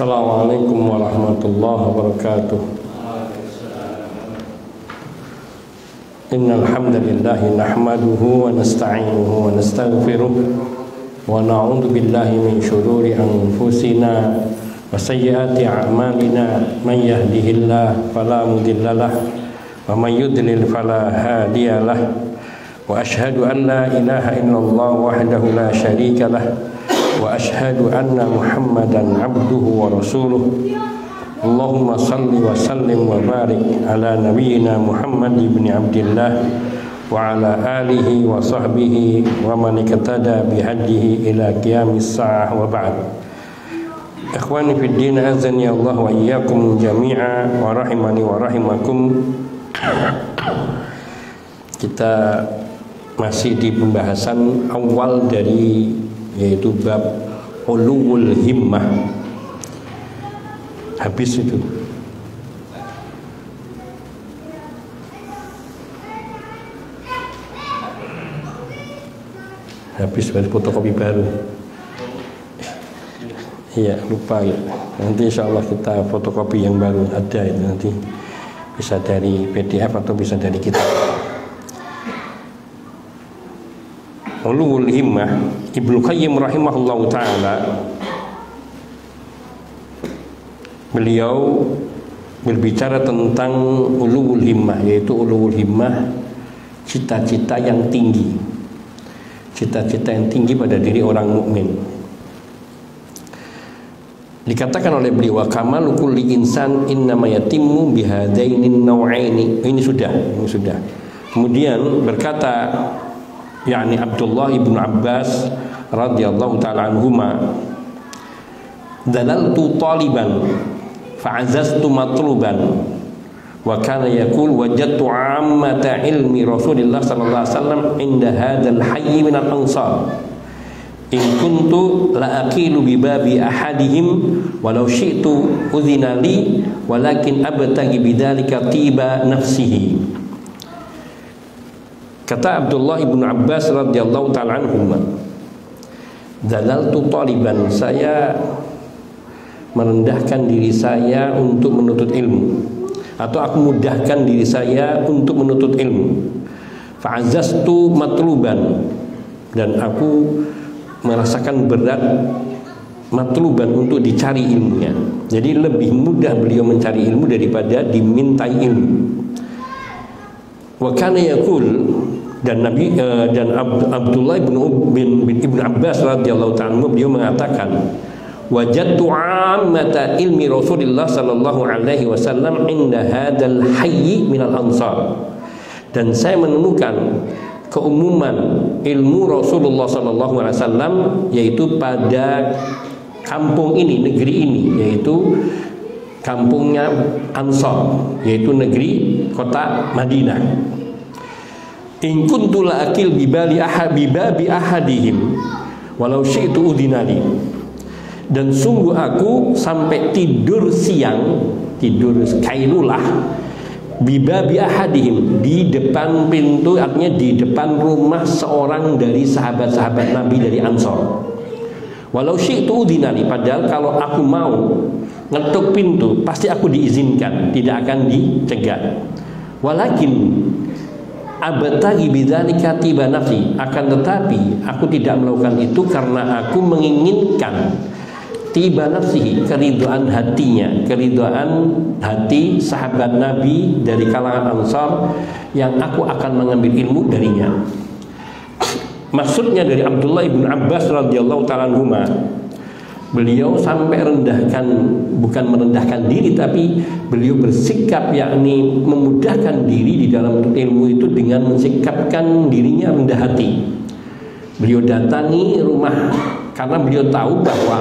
Assalamualaikum warahmatullahi wabarakatuh. Innal hamdalillah nahmaduhu wa nasta'inuhu wa nastaghfiruh wa na'udzu billahi min shururi anfusina wa sayyiati a'malina. Man yahdihillahu fala mudhillalah wa man yudlil fala hadiyalah. Wa asyhadu an la ilaha illallah wahdahu la syarikalah wa asyhadu anna Muhammadan abduhu wa rasuluh. Allahumma salli wa sallim wa barik ala nabiyyina Muhammad ibn Abdillah wa ala alihi wa sahbihi wa man iktada bihadihi ila qiyamis saah wa ba'd. Ikhwani fid din, azani Allah wa iyyakum jami'a wa rahimani wa rahimakum. Kita masih di pembahasan awal dari, yaitu bab ulul himmah. Habis itu. Habis fotokopi baru. Iya, lupa ya. Nanti insya Allah kita fotokopi yang baru ada itu nanti. Bisa dari PDF atau bisa dari kitab. Ulul himmah, Ibnu Qayyim rahimahullahu ta'ala, beliau berbicara tentang ulul himmah, yaitu ulul himmah cita-cita yang tinggi, cita-cita yang tinggi pada diri orang mukmin. Dikatakan oleh beliau, wa kamalu kulli insan innama yatimmu bihadainin naw'aini. Ini sudah. Kemudian berkata yakni Abdullah ibn Abbas radhiyallahu ta'ala anhuma, dalaltu taliban fa'azaztu matluban, wa kana yaqul wajadtu ammata ilmi Rasulillah sallallahu alaihi wasallam inda hadzal hayy min al-ansar in kuntu la aqilu bi babi ahadihim walau syi'tu udhina li walakin abtaghi bidzalika tiba nafsihi. Kata Abdullah ibn Abbas radhiyallahu ta'ala anhuma, dalaltu taliban, saya merendahkan diri saya untuk menuntut ilmu, atau aku mudahkan diri saya untuk menuntut ilmu. Fa'azaztu matluban, dan aku merasakan berat matluban untuk dicari ilmunya. Jadi lebih mudah beliau mencari ilmu daripada dimintai ilmu. Wa kana yaqul, dan Nabi dan Abdullah ibn Abbas radhiyallahu ta'ala beliau mengatakan, wajadtu ammata ilmi Rasulillah sallallahu alaihi wasallam inda hadzal hayy minal ansar, dan saya menemukan keumuman ilmu Rasulullah sallallahu alaihi wasallam yaitu pada kampung ini, negeri ini, yaitu kampungnya Ansar, yaitu negeri kota Madinah. In kuntu la akil bibabi ahadihim walau syi'tu udinali, dan sungguh aku sampai tidur siang, tidur kailulah, bibabi ahadihim, di depan pintu, artinya di depan rumah seorang dari sahabat-sahabat Nabi dari Ansar. Walau syi'tu udinali, padahal kalau aku mau ngetuk pintu pasti aku diizinkan, tidak akan dicegat. Walakin abtaghi bidzalika tiba nafsi, akan tetapi aku tidak melakukan itu karena aku menginginkan tiba nafsihi, keridhaan hatinya, keridhaan hati sahabat Nabi dari kalangan Ansar yang aku akan mengambil ilmu darinya. Maksudnya dari Abdullah ibn Abbas radhiyallahu ta'ala anhuma, beliau sampai rendahkan, bukan merendahkan diri, tapi beliau bersikap yakni memudahkan diri di dalam ilmu itu dengan mensikapkan dirinya rendah hati. Beliau datangi rumah karena beliau tahu bahwa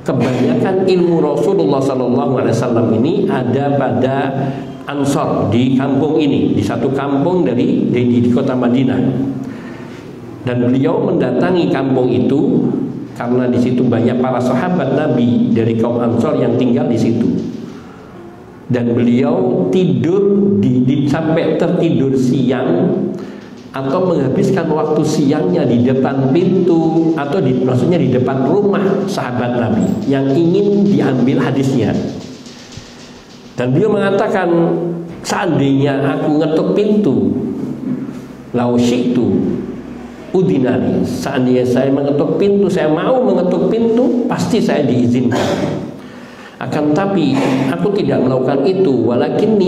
kebanyakan ilmu Rasulullah SAW ini ada pada Ansar, di kampung ini, di satu kampung di kota Madinah. Dan beliau mendatangi kampung itu karena di situ banyak para sahabat Nabi dari kaum Ansor yang tinggal di situ. Dan beliau tidur sampai tertidur siang, atau menghabiskan waktu siangnya di depan pintu, atau maksudnya di depan rumah sahabat Nabi yang ingin diambil hadisnya. Dan beliau mengatakan, seandainya aku ngetuk pintu, lau syi'tu udinani, seandainya saya mengetuk pintu, saya mau mengetuk pintu, pasti saya diizinkan. Akan tapi aku tidak melakukan itu. Walakin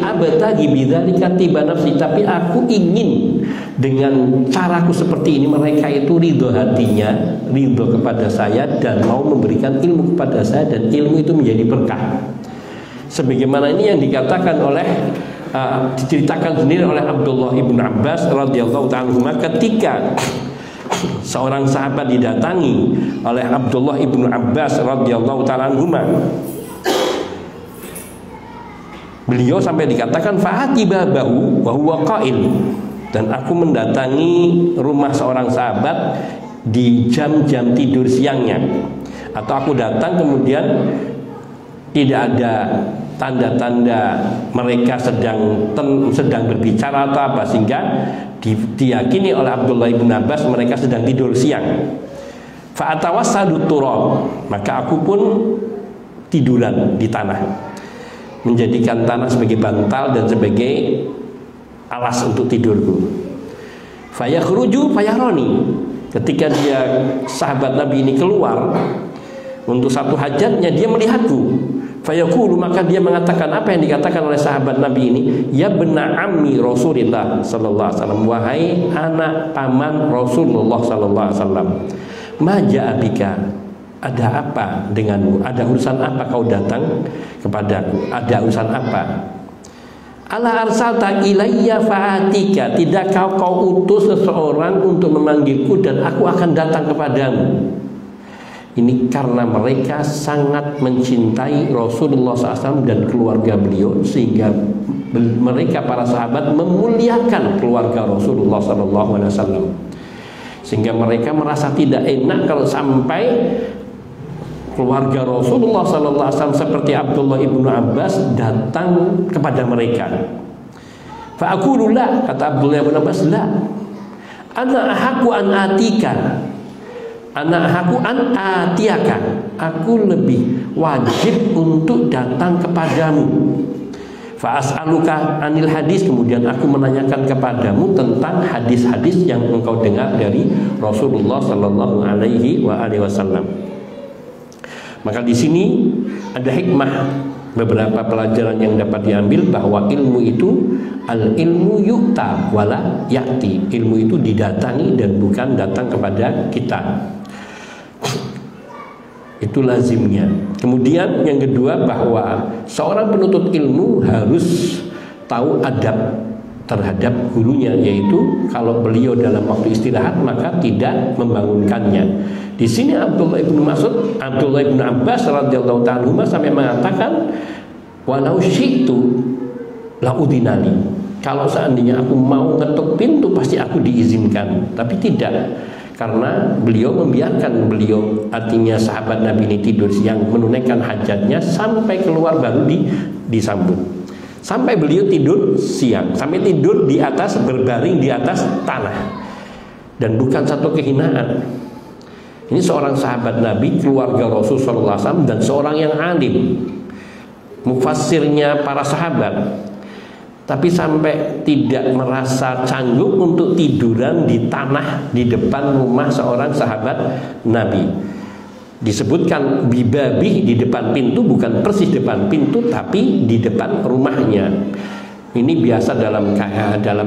abtagi bidzalika tiba nafsi, tapi aku ingin dengan caraku seperti ini mereka itu ridho hatinya, ridho kepada saya dan mau memberikan ilmu kepada saya, dan ilmu itu menjadi berkah. Sebagaimana ini yang dikatakan oleh diceritakan sendiri oleh Abdullah ibn Abbas radhiyallahu ta'ala ketika seorang sahabat didatangi oleh Abdullah ibn Abbas radhiyallahu ta'ala anhuma. Beliau sampai dikatakan fa'ati babahu wa huwa qail, dan aku mendatangi rumah seorang sahabat di jam-jam tidur siangnya, atau aku datang kemudian tidak ada tanda-tanda mereka sedang berbicara atau apa, sehingga diyakini oleh Abdullah ibn Abbas mereka sedang tidur siang. Fa'atawassadu turab, maka aku pun tiduran di tanah, menjadikan tanah sebagai bantal dan sebagai alas untuk tidurku. Fayakhruju fayarani, ketika dia sahabat Nabi ini keluar untuk satu hajatnya, dia melihatku. Fayaqulu, maka dia mengatakan apa yang dikatakan oleh sahabat Nabi ini, ya bena ammi Rasulillah sallallahu alaihi wasallam, wahai anak paman Rasulullah sallallahu alaihi wasallam, ma ja'a bika, ada apa denganmu, ada urusan apa kau datang kepadaku, ada urusan apa? Ala arsalta ilayya fa'atika, tidak kau utus seseorang untuk memanggilku dan aku akan datang kepadamu. Ini karena mereka sangat mencintai Rasulullah SAW dan keluarga beliau, sehingga mereka para sahabat memuliakan keluarga Rasulullah SAW, sehingga mereka merasa tidak enak kalau sampai keluarga Rasulullah SAW seperti Abdullah ibnu Abbas datang kepada mereka. Fa'aqulu la, kata Abdullah ibnu Abbas, la ana ahaqqu an atika, aku an atiyaka, aku lebih wajib untuk datang kepadamu. Fa as'aluka anil hadis, kemudian aku menanyakan kepadamu tentang hadis-hadis yang engkau dengar dari Rasulullah sallallahu alaihi wasallam. Maka di sini ada hikmah, beberapa pelajaran yang dapat diambil, bahwa ilmu itu al ilmu yu'ta wala ya'ti, ilmu itu didatangi dan bukan datang kepada kita. Itu lazimnya. Kemudian yang kedua, bahwa seorang penuntut ilmu harus tahu adab terhadap gurunya, yaitu kalau beliau dalam waktu istirahat maka tidak membangunkannya. Di sini Abdullah ibn Abbas radhiyallahu ta'ala sampai mengatakan, walau syi'tu la udinani, kalau seandainya aku mau ngetuk pintu pasti aku diizinkan, tapi tidak. Karena beliau membiarkan, beliau artinya sahabat Nabi ini tidur siang menunaikan hajatnya sampai keluar baru disambut. Sampai beliau tidur siang, sampai tidur di atas, berbaring di atas tanah. Dan bukan satu kehinaan. Ini seorang sahabat Nabi, keluarga Rasulullah SAW, dan seorang yang alim, mufassirnya para sahabat. Tapi sampai tidak merasa canggung untuk tiduran di tanah di depan rumah seorang sahabat Nabi. Disebutkan bibabi, di depan pintu, bukan persis depan pintu, tapi di depan rumahnya. Ini biasa dalam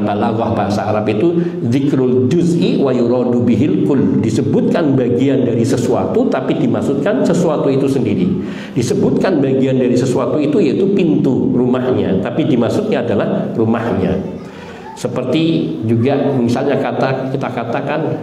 balaghah bahasa Arab itu zikrul juz'i wa yuradu bihil kull. Disebutkan bagian dari sesuatu tapi dimaksudkan sesuatu itu sendiri. Disebutkan bagian dari sesuatu itu yaitu pintu rumahnya, tapi dimaksudnya adalah rumahnya. Seperti juga misalnya kita katakan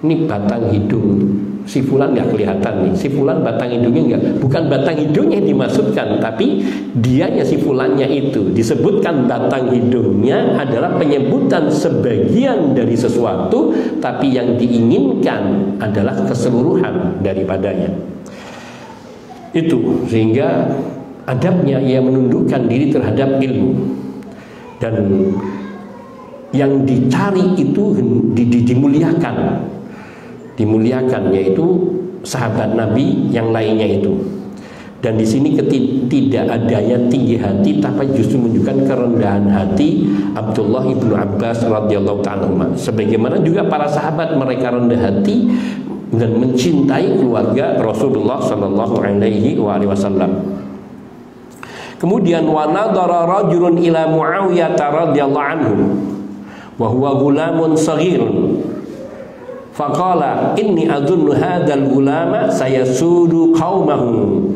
ini batang hidung si fulan nggak kelihatan nih, si fulan batang hidungnya nggak, bukan batang hidungnya yang dimaksudkan, tapi dianya si fulannya itu disebutkan batang hidungnya adalah penyebutan sebagian dari sesuatu, tapi yang diinginkan adalah keseluruhan daripadanya. Itu sehingga adabnya ia menundukkan diri terhadap ilmu, dan yang dicari itu dimuliakan, yaitu sahabat Nabi yang lainnya itu. Dan di sini tidak adanya tinggi hati, tapi justru menunjukkan kerendahan hati Abdullah ibnu Abbas radhiyallahu ta'ala. Sebagaimana juga para sahabat, mereka rendah hati dan mencintai keluarga Rasulullah sallallahu alaihi wasallam. Kemudian wa nadara rajulun ila Muawiyah radhiyallahu anhu wa huwa ghulamun saghirun faqala inni adhunnu hadzal ghulama sayasudu qaumahu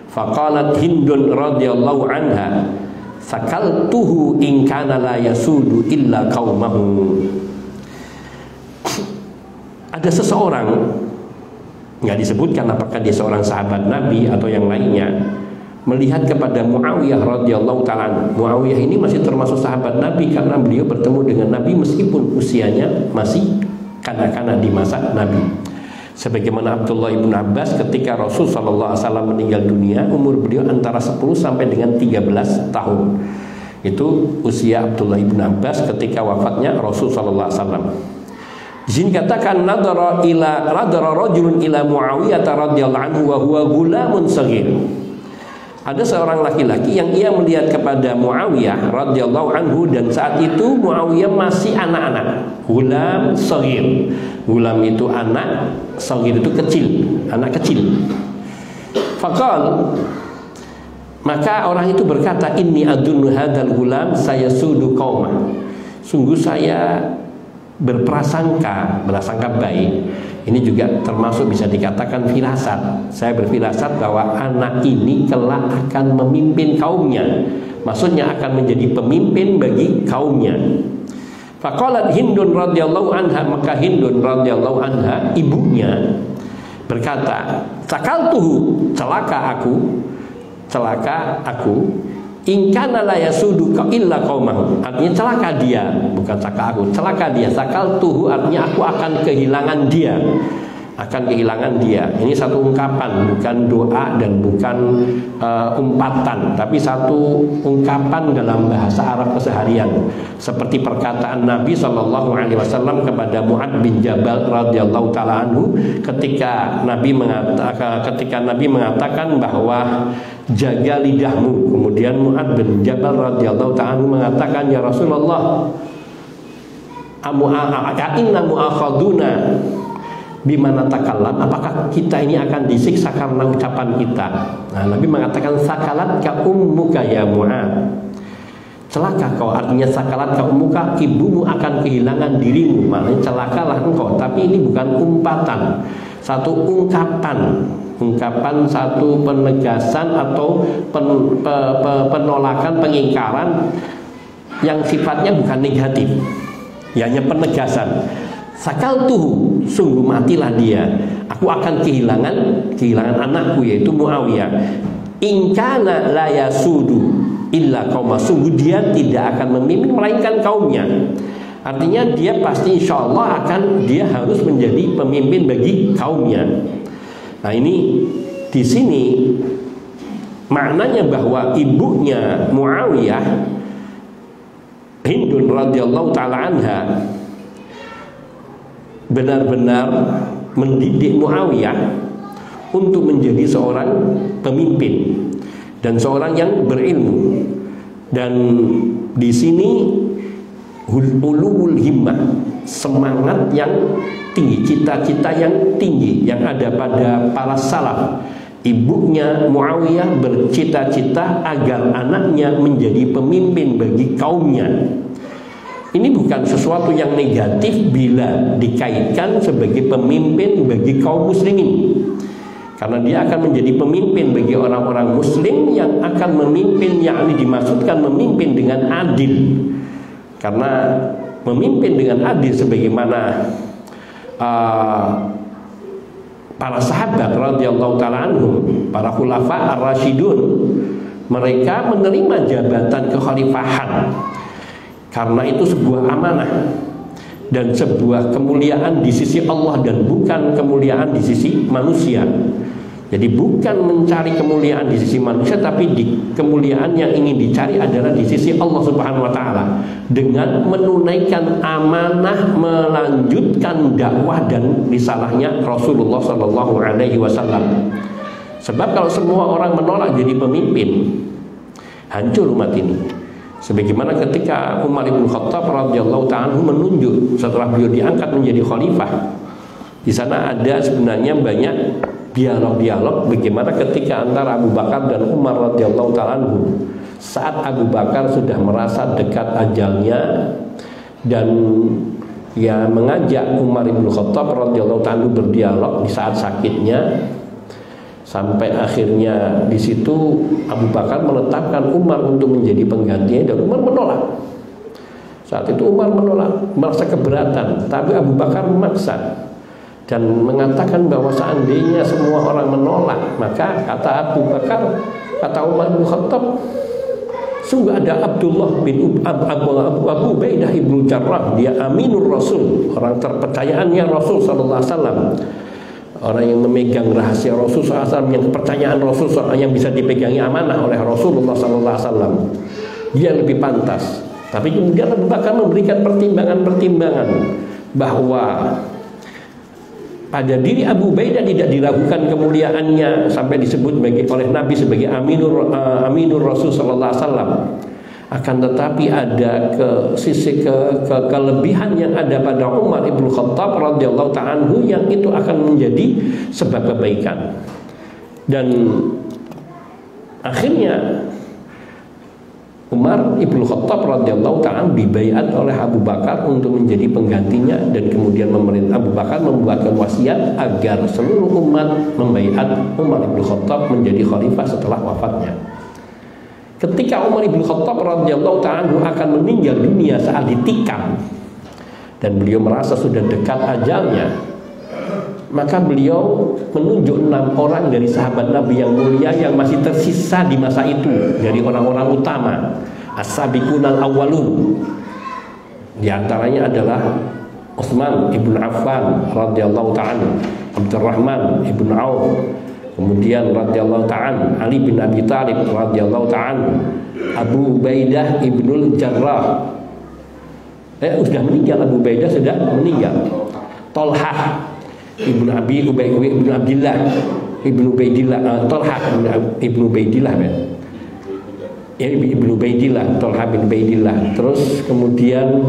faqalat Hindun radhiyallahu anha sakaltuhu in kana la yasudu illa qaumahu. Ada seseorang, nggak disebutkan apakah dia seorang sahabat Nabi atau yang lainnya, melihat kepada Muawiyah radhiyallahu ta'ala. Muawiyah ini masih termasuk sahabat Nabi karena beliau bertemu dengan Nabi meskipun usianya masih kanak-kanak di masa Nabi. Sebagaimana Abdullah ibn Abbas ketika Rasul sallallahu alaihi wasallam meninggal dunia, umur beliau antara 10 sampai dengan 13 tahun. Itu usia Abdullah ibn Abbas ketika wafatnya Rasul sallallahu alaihi wasallam. Di sini katakan nadara rajulun ila Muawiyah radhiyallahu anhu wa huwa ghulamun saghir. Ada seorang laki-laki yang ia melihat kepada Muawiyah radhiyallahu anhu, dan saat itu Muawiyah masih anak-anak. Gulam saghir. Gulam itu anak, saghir itu kecil, anak kecil. Faqal, maka orang itu berkata, inni adunnu hadzal gulam sayasudu qauma. Sungguh saya berprasangka baik. Ini juga termasuk bisa dikatakan firasat. Saya berfirasat bahwa anak ini kelak akan memimpin kaumnya. Maksudnya akan menjadi pemimpin bagi kaumnya. Faqalat Hindun radhiyallahu anha, maka Hindun radhiyallahu anha, ibunya, berkata, sakaltuhu, celaka aku, in kana la yasudu illa qaumahu. Artinya celaka dia, bukan celaka dia. Sakaltuhu artinya aku akan kehilangan dia. Ini satu ungkapan, bukan doa dan bukan umpatan, tapi satu ungkapan dalam bahasa Arab keseharian. Seperti perkataan Nabi SAW kepada Mu'ad bin Jabal radhiyallahu ta'ala anhu ketika Nabi mengatakan bahwa jaga lidahmu. Kemudian Mu'ad bin Jabal radhiyallahu ta'ala anhu mengatakan, ya Rasulullah, inna mu'akhaduna bimana takallam, apakah kita ini akan disiksa karena ucapan kita? Nah, Nabi mengatakan, sakalat ka ummuka ya Mu'ad. Celaka kau, artinya sakalat ka ummuka, ibumu akan kehilangan dirimu. Maknanya celakalah engkau. Tapi ini bukan umpatan, satu ungkapan, satu penegasan atau penolakan, pengingkaran yang sifatnya bukan negatif, hanya penegasan. Sakaltuhu, sungguh matilah dia, aku akan kehilangan anakku yaitu Muawiyah. In kana la yasudu illa qauma, sungguh dia tidak akan memimpin melainkan kaumnya. Artinya dia pasti insyaallah dia harus menjadi pemimpin bagi kaumnya. Nah, ini di sini maknanya bahwa ibunya Muawiyah, Hindun radhiyallahu taala anha, benar-benar mendidik Muawiyah untuk menjadi seorang pemimpin dan seorang yang berilmu. Dan di sini ulul himmah, semangat yang tinggi, cita-cita yang tinggi yang ada pada para salaf. Ibunya Muawiyah bercita-cita agar anaknya menjadi pemimpin bagi kaumnya. Ini bukan sesuatu yang negatif bila dikaitkan sebagai pemimpin bagi kaum muslimin, karena dia akan menjadi pemimpin bagi orang-orang muslim yang akan memimpin, yakni dimaksudkan memimpin dengan adil. Karena memimpin dengan adil sebagaimana para sahabat radhiyallahu taala anhum, para khulafa ar-rasyidun, mereka menerima jabatan kekhalifahan karena itu sebuah amanah dan sebuah kemuliaan di sisi Allah dan bukan kemuliaan di sisi manusia. Jadi bukan mencari kemuliaan di sisi manusia, tapi kemuliaan yang ingin dicari adalah di sisi Allah Subhanahu wa taala dengan menunaikan amanah melanjutkan dakwah dan risalahnya Rasulullah sallallahu alaihi wasallam. Sebab kalau semua orang menolak jadi pemimpin, hancur umat ini. Sebagaimana ketika Umar bin Khattab radhiyallahu ta'ala menunjuk setelah beliau diangkat menjadi khalifah, di sana ada sebenarnya banyak dialog-dialog bagaimana ketika antara Abu Bakar dan Umar radhiyallahu ta'ala saat Abu Bakar sudah merasa dekat ajalnya dan ya mengajak Umar bin Khattab radhiyallahu ta'ala berdialog di saat sakitnya. Sampai akhirnya di situ Abu Bakar menetapkan Umar untuk menjadi penggantinya dan Umar menolak. Saat itu Umar menolak, merasa keberatan, tapi Abu Bakar memaksa dan mengatakan bahwa seandainya semua orang menolak, maka kata Abu Bakar, kata Umar bin Khattab, sungguh ada Abdullah bin Abu Ubaidah ibnu Jarrah, dia aminur Rasul, orang terpercayaannya Rasul sallallahu alaihi wasallam. Orang yang memegang rahasia Rasul SAW, yang kepercayaan Rasul SAW, yang bisa dipegangi amanah oleh Rasulullah SAW, dia lebih pantas. Tapi kemudian Abu Bakar memberikan pertimbangan-pertimbangan bahwa pada diri Abu Ubaidah tidak diragukan kemuliaannya sampai disebut oleh Nabi sebagai aminur Rasul SAW. Akan tetapi ada kelebihan yang ada pada Umar ibn Khattab radhiyallahu ta'ala anhu yang itu akan menjadi sebab kebaikan. Dan akhirnya Umar ibn Khattab radhiyallahu ta'ala dibaiat oleh Abu Bakar untuk menjadi penggantinya, dan kemudian pemerintah Abu Bakar membuatkan wasiat agar seluruh umat membaiat Umar ibn Khattab menjadi khalifah setelah wafatnya. Ketika Umar bin Khattab radhiyallahu ta'ala akan meninggal dunia saat ditikam dan beliau merasa sudah dekat ajalnya, maka beliau menunjuk 6 orang dari sahabat Nabi yang mulia yang masih tersisa di masa itu dari orang-orang utama, as-sabiqunal awwalun. Di antaranya adalah Utsman ibn Affan radhiyallahu ta'ala, Abdurrahman ibn Auf, kemudian radhiyallahu ta'ala Ali bin Abi Thalib radhiyallahu ta'ala, Abu Ubaidah ibnul Jarrah sudah meninggal, Abu Ubaidah sudah meninggal, Tolhah ibnu Abi ibnu Abdillah ibnu Ubaidillah, Tolhah ibnu Ubaidillah ibnu Ubaidillah, Tolhah bin Ubaidillah. Terus kemudian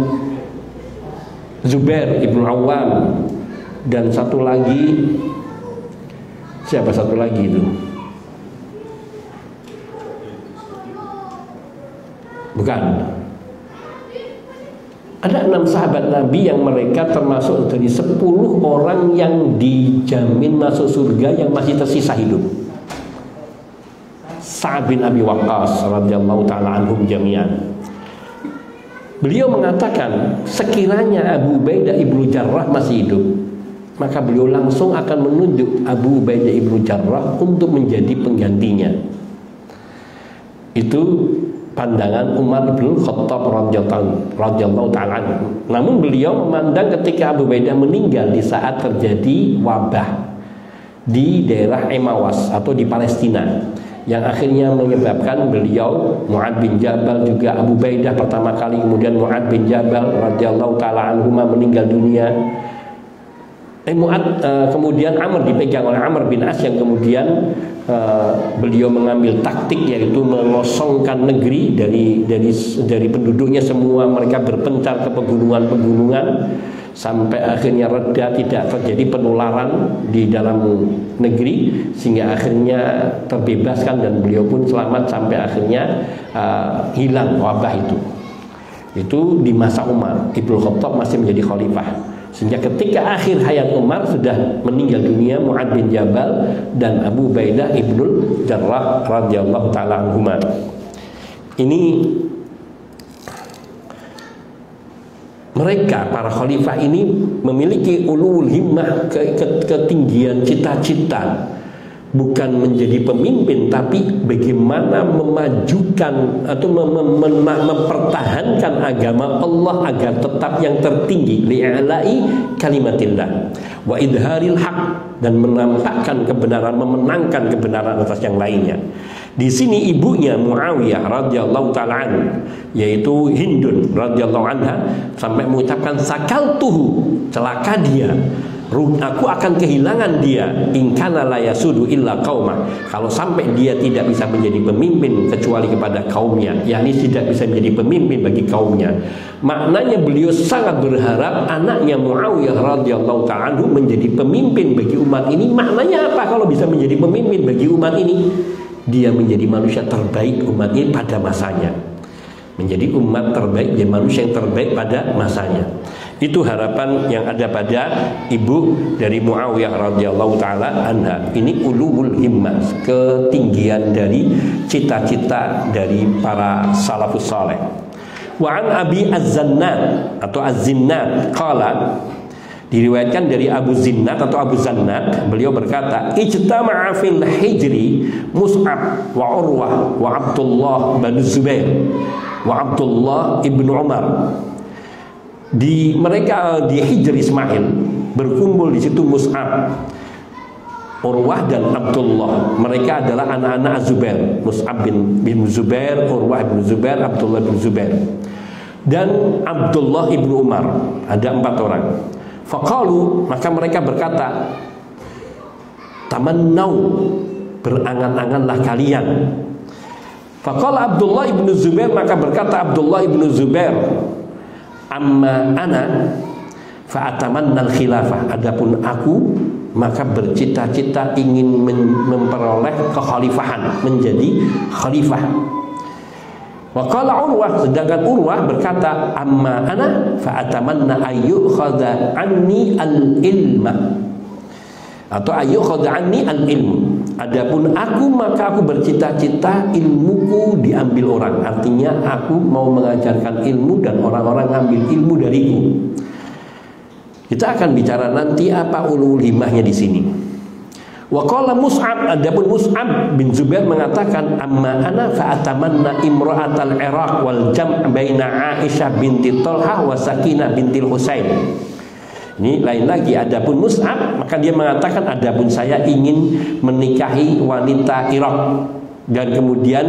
Zubair ibnu Awam, dan satu lagi, siapa satu lagi itu? Bukan. Ada 6 sahabat Nabi yang mereka termasuk dari 10 orang yang dijamin masuk surga yang masih tersisa hidup. Sa'ad bin Abi Waqqas radhiyallahu ta'ala anhum jami'an. Beliau mengatakan sekiranya Abu Ubaidah ibnu Jarrah masih hidup, maka beliau langsung akan menunjuk Abu Ubaidah ibnu Jarrah untuk menjadi penggantinya. Itu pandangan Umar bin Khattab radhiyallahu ta'ala. Namun beliau memandang ketika Abu Ubaidah meninggal di saat terjadi wabah di daerah Emawas atau di Palestina, yang akhirnya menyebabkan beliau, Mu'ad bin Jabal juga Abu Ubaidah pertama kali, kemudian Mu'ad bin Jabal radhiyallahu ta'ala anhuma meninggal dunia. Kemudian Amr dipegang oleh Amr bin As, yang kemudian beliau mengambil taktik yaitu mengosongkan negeri dari penduduknya semua, mereka berpencar ke pegunungan-pegunungan sampai akhirnya reda, tidak terjadi penularan di dalam negeri sehingga akhirnya terbebaskan dan beliau pun selamat sampai akhirnya hilang wabah itu. Itu di masa Umar Ibnu Khattab masih menjadi khalifah. Sehingga ketika akhir hayat Umar sudah meninggal dunia Mu'ad bin Jabal dan Abu Ubaidah ibnul Jarrah radhiyallahu ta'ala anhuma. Ini mereka para khalifah ini memiliki ulul himmah, ketinggian cita-cita, bukan menjadi pemimpin, tapi bagaimana memajukan atau mempertahankan agama Allah agar tetap yang tertinggi, li'ala'i kalimatillah wa idharil haq, dan menampakkan kebenaran, memenangkan kebenaran atas yang lainnya. Di sini ibunya Muawiyah radhiyallahu taala anhu, yaitu Hindun radhiyallahu anha, sampai mengucapkan sakaltuhu, celaka dia, aku akan kehilangan dia, in kana la yasudu illa qaumah, kalau sampai dia tidak bisa menjadi pemimpin kecuali kepada kaumnya, yakni tidak bisa menjadi pemimpin bagi kaumnya. Maknanya beliau sangat berharap anaknya Muawiyah radhiyallahu ta'ala anhu menjadi pemimpin bagi umat ini. Maknanya apa kalau bisa menjadi pemimpin bagi umat ini? Dia menjadi manusia terbaik umat ini pada masanya, menjadi umat terbaik, dia manusia yang terbaik pada masanya. Itu harapan yang ada pada ibu dari Muawiyah radhiyallahu taala anha. Ini ulul himmah, ketinggian dari cita-cita dari para salafus saleh. Wa an Abi Az-Zannad atau Az-Zinnad qala, diriwayatkan dari Abu Zinnad atau Abu Zannad, beliau berkata, ijtama'a fil hijri Mus'ab wa Urwah wa Abdullah bin Zubair wa Abdullah ibnu Umar. Di mereka di Hijri Ismail berkumpul di situ Mus'ab, Urwah dan Abdullah. Mereka adalah anak-anak Zubair, Mus'ab bin Zubair, Urwah bin Zubair, Abdullah bin Zubair, dan Abdullah ibnu Umar. Ada 4 orang. Faqalu, maka mereka berkata, tamannau, berangan-anganlah kalian. Faqala Abdullah ibnu Zubair, maka berkata Abdullah ibnu Zubair, amma ana fa'atamannal khilafah, adapun aku maka bercita-cita ingin memperoleh kekhalifahan, menjadi khalifah. Wa qala Urwah, sedangkan Urwah berkata, amma ana fa'atamanna ayyukhadha anni al-ilma, atau ayyukhadha anni al-ilm, adapun aku maka aku bercita-cita ilmuku diambil orang. Artinya aku mau mengajarkan ilmu dan orang-orang ngambil ilmu dariku. Kita akan bicara nanti apa ulul himmahnya di sini. Wa qala Mus'ab, adapun Mus'ab bin Zubair mengatakan, amma ana fa'atamanna imra'atal Iraq wal jam' baina Aisyah binti Talhah wa Sakinah binti Husain. Ini lain lagi. Adapun Mus'ab, maka dia mengatakan, adapun saya ingin menikahi wanita Irak dan kemudian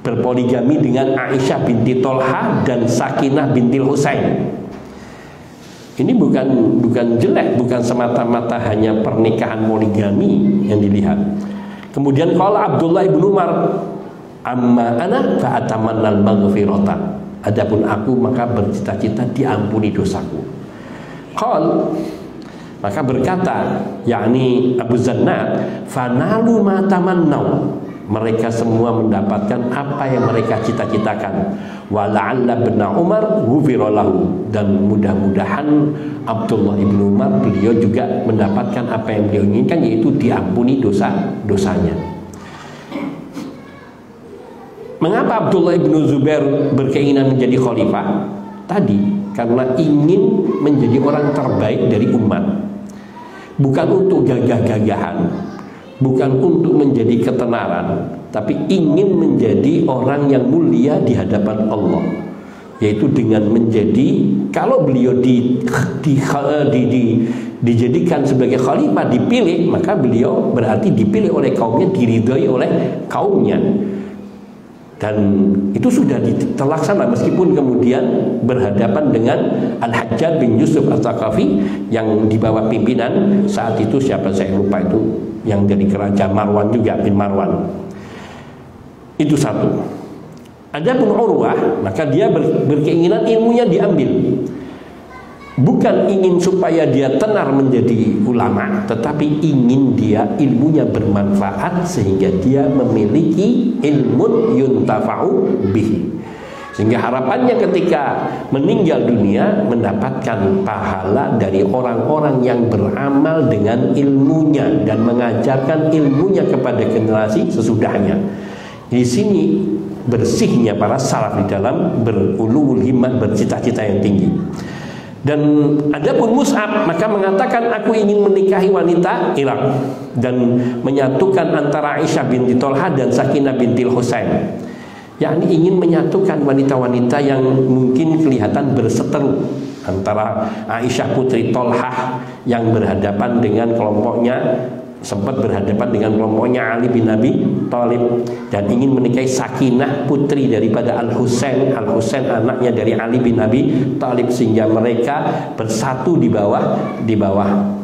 berpoligami dengan Aisyah binti Talhah dan Sakinah binti Husain. Ini bukan jelek, bukan semata-mata hanya pernikahan poligami yang dilihat. Kemudian kalau Abdullah ibn Umar, amma ana fa'atamannal maghfirata, adapun aku maka bercita-cita diampuni dosaku. Qal, maka berkata, yakni Abu Zannad, fanalu ma tamannau, mereka semua mendapatkan apa yang mereka cita-citakan. Wa la'alla bin Umar ghufira lahu, dan mudah-mudahan Abdullah ibn Umar, beliau juga mendapatkan apa yang beliau inginkan, yaitu diampuni dosa-dosanya. Mengapa Abdullah ibn Zubair berkeinginan menjadi khalifah? Tadi karena ingin menjadi orang terbaik dari umat, bukan untuk gagah-gagahan, bukan untuk menjadi ketenaran, tapi ingin menjadi orang yang mulia di hadapan Allah, yaitu dengan menjadi, kalau beliau dijadikan sebagai khalifah, dipilih, maka beliau berarti dipilih oleh kaumnya, diridhoi oleh kaumnya. Dan itu sudah terlaksana, meskipun kemudian berhadapan dengan Al-Hajjaj bin Yusuf Al-Thaqafi yang di bawah pimpinan saat itu, siapa saya lupa itu, yang dari kerajaan Marwan juga, bin Marwan. Itu satu. Adapun Urwah, maka dia berkeinginan ilmunya diambil, bukan ingin supaya dia tenar menjadi ulama, tetapi ingin dia ilmunya bermanfaat sehingga dia memiliki ilmu yuntafa'u bihi, sehingga harapannya ketika meninggal dunia mendapatkan pahala dari orang-orang yang beramal dengan ilmunya dan mengajarkan ilmunya kepada generasi sesudahnya. Di sini bersihnya para salaf di dalam berulul himmah, bercita-cita yang tinggi. Dan adapun Mus'ab maka mengatakan, aku ingin menikahi wanita Irak dan menyatukan antara Aisyah binti Tolha dan Sakinah binti Husain, yakni ingin menyatukan wanita-wanita yang mungkin kelihatan berseteru antara Aisyah putri Tolhah yang berhadapan dengan kelompoknya, sempat berhadapan dengan kelompoknya Ali bin Abi Thalib, dan ingin menikahi Sakinah putri daripada Al-Husain anaknya dari Ali bin Abi Thalib, sehingga mereka bersatu di bawah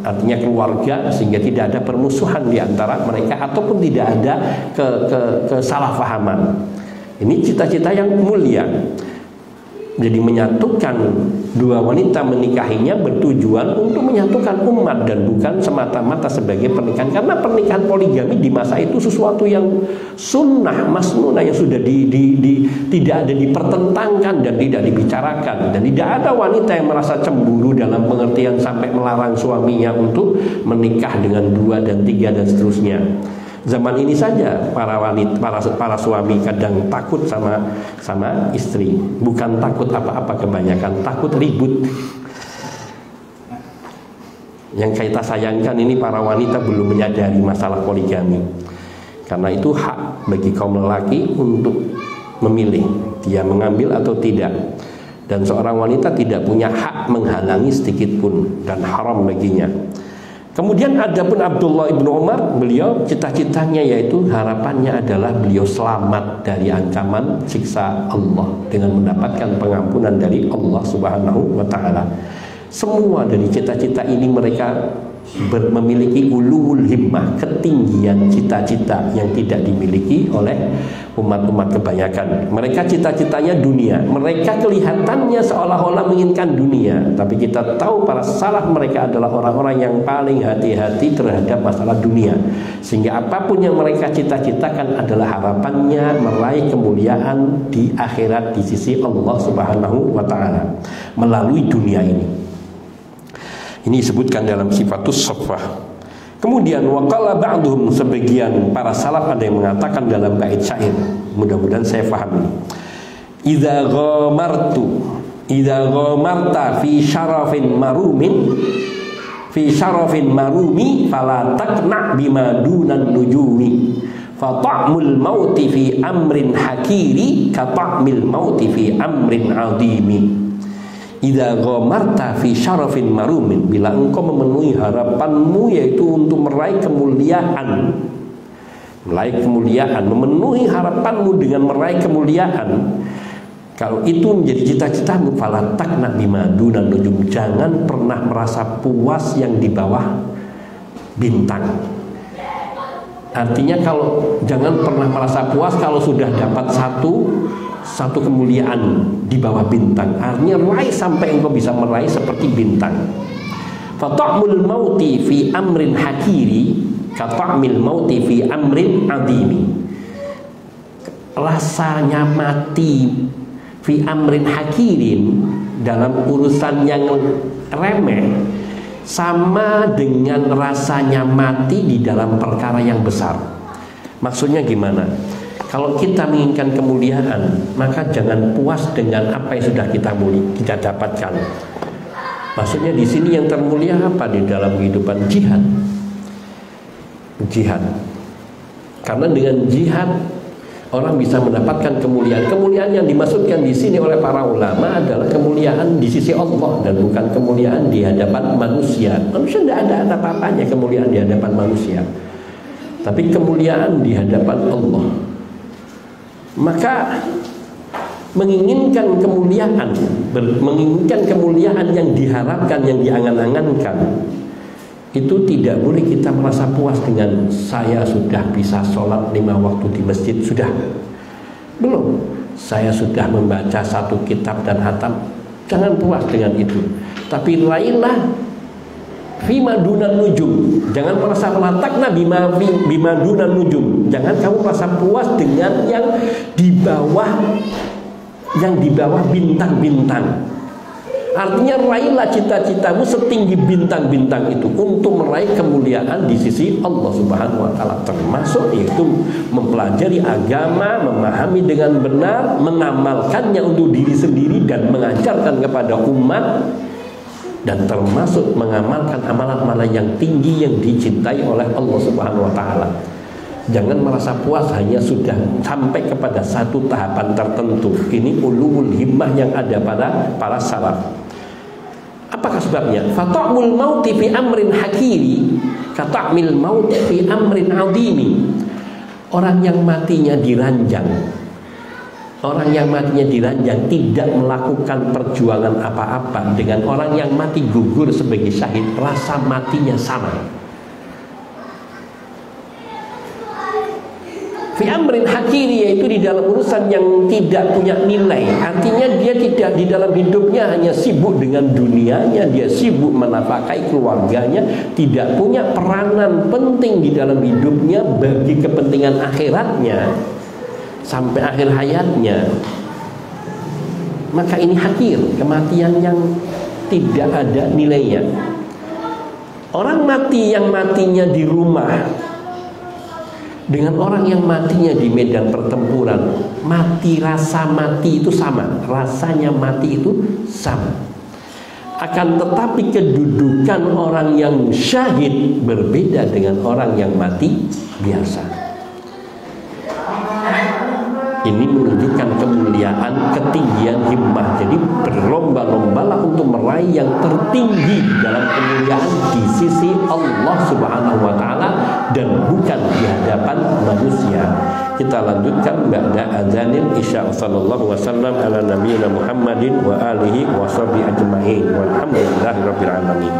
artinya keluarga, sehingga tidak ada permusuhan di antara mereka ataupun tidak ada kesalahpahaman. Ini cita-cita yang mulia. Jadi menyatukan dua wanita, menikahinya bertujuan untuk menyatukan umat dan bukan semata-mata sebagai pernikahan. Karena pernikahan poligami di masa itu sesuatu yang sunnah, masnunah, yang sudah tidak ada dipertentangkan dan tidak dibicarakan. Dan tidak ada wanita yang merasa cemburu dalam pengertian sampai melarang suaminya untuk menikah dengan 2 dan 3 dan seterusnya. Zaman ini saja para suami kadang takut sama istri, bukan takut apa-apa, kebanyakan takut ribut. Yang kita sayangkan ini para wanita belum menyadari masalah poligami. Karena itu hak bagi kaum lelaki untuk memilih dia mengambil atau tidak. Dan seorang wanita tidak punya hak menghalangi sedikit pun, dan haram baginya. Kemudian adapun Abdullah ibnu Umar, beliau cita-citanya yaitu harapannya adalah beliau selamat dari ancaman siksa Allah dengan mendapatkan pengampunan dari Allah Subhanahu wa taala. Semua dari cita-cita ini mereka memiliki ulul himmah, ketinggian cita-cita yang tidak dimiliki oleh umat-umat kebanyakan. Mereka cita-citanya dunia, mereka kelihatannya seolah-olah menginginkan dunia, tapi kita tahu para salaf mereka adalah orang-orang yang paling hati-hati terhadap masalah dunia, sehingga apapun yang mereka cita-citakan adalah harapannya meraih kemuliaan di akhirat di sisi Allah Subhanahu wa taala melalui dunia ini. Ini disebutkan dalam Sifatus Shaffah. Kemudian waqala ba'duhum, sebagian para salaf ada yang mengatakan dalam bait syair, mudah-mudahan saya paham ini. Idza ghamarta fi syarafin marumi fala taqna bima dunan nujumi fa ta'mul mauti fi amrin hakiri ka ta'mil mauti fi amrin azimi. Idza ghamarta fi syarafin marumin, bila engkau memenuhi harapanmu yaitu untuk meraih kemuliaan, memenuhi harapanmu dengan meraih kemuliaan, kalau itu menjadi cita-citamu, fala takna bima dunan nujum, jangan pernah merasa puas yang di bawah bintang. Artinya jangan pernah merasa puas kalau sudah dapat satu kemuliaan di bawah bintang. Artinya raih sampai engkau bisa meraih seperti bintang. Fata'mul mauti fi amrin hakiri kata'mil mauti fi amrin adimi. Rasanya mati fi amrin hakirin, dalam urusan yang remeh, sama dengan rasanya mati di dalam perkara yang besar. Maksudnya gimana? Kalau kita menginginkan kemuliaan, maka jangan puas dengan apa yang sudah kita dapatkan. Maksudnya di sini yang termulia apa di dalam kehidupan? Jihad. Karena dengan jihad orang bisa mendapatkan kemuliaan. Kemuliaan yang dimaksudkan di sini oleh para ulama adalah kemuliaan di sisi Allah dan bukan kemuliaan di hadapan manusia. Manusia tidak ada apa-apanya kemuliaan di hadapan manusia, tapi kemuliaan di hadapan Allah. Maka menginginkan kemuliaan yang diharapkan, yang diangan-angankan, itu tidak boleh kita merasa puas dengan saya sudah bisa sholat 5 waktu di masjid, sudah belum, saya sudah membaca 1 kitab dan hatam. Jangan puas dengan itu, tapi raihlah fima dunan nujum. Jangan merasa melatakna bima dunan nujum. Jangan kamu merasa puas dengan yang di bawah bintang-bintang. Artinya raihlah cita-citamu setinggi bintang-bintang itu untuk meraih kemuliaan di sisi Allah Subhanahu wa taala, termasuk yaitu mempelajari agama, memahami dengan benar, mengamalkannya untuk diri sendiri dan mengajarkan kepada umat, dan termasuk mengamalkan amalan-amalan yang tinggi yang dicintai oleh Allah Subhanahu wa taala. Jangan merasa puas hanya sudah sampai kepada satu tahapan tertentu. Ini ulul himmah yang ada pada para salaf. Apakah sebabnya? Fata'mul mauti fi amrin hakiri kata'mil mauti fi amrin adimi. Orang yang matinya diranjang, orang yang matinya diranjang tidak melakukan perjuangan apa-apa dengan orang yang mati gugur sebagai syahid, rasa matinya sama. Fi amrin hakiri, yaitu di dalam urusan yang tidak punya nilai. Artinya dia tidak di dalam hidupnya hanya sibuk dengan dunianya, dia sibuk menafkahi keluarganya, tidak punya peranan penting di dalam hidupnya bagi kepentingan akhiratnya sampai akhir hayatnya. Maka ini hakir, kematian yang tidak ada nilainya. Orang mati yang matinya di rumah dengan orang yang matinya di medan pertempuran, mati, rasa mati itu sama, rasanya mati itu sama. Akan tetapi kedudukan orang yang syahid berbeda dengan orang yang mati biasa. Ini menunjukkan kemuliaan, ketinggian himmah. Jadi berlomba-lombalah untuk meraih yang tertinggi dalam kemuliaan di sisi Allah Subhanahu wa taala dan bukan di hadapan manusia. Kita lanjutkan ba'da adzanil isya. Sallallahu wasallam ala nabiyina Muhammadin wa alihi wa sahbihi ajma'in. Walhamdulillahirabbil alamin.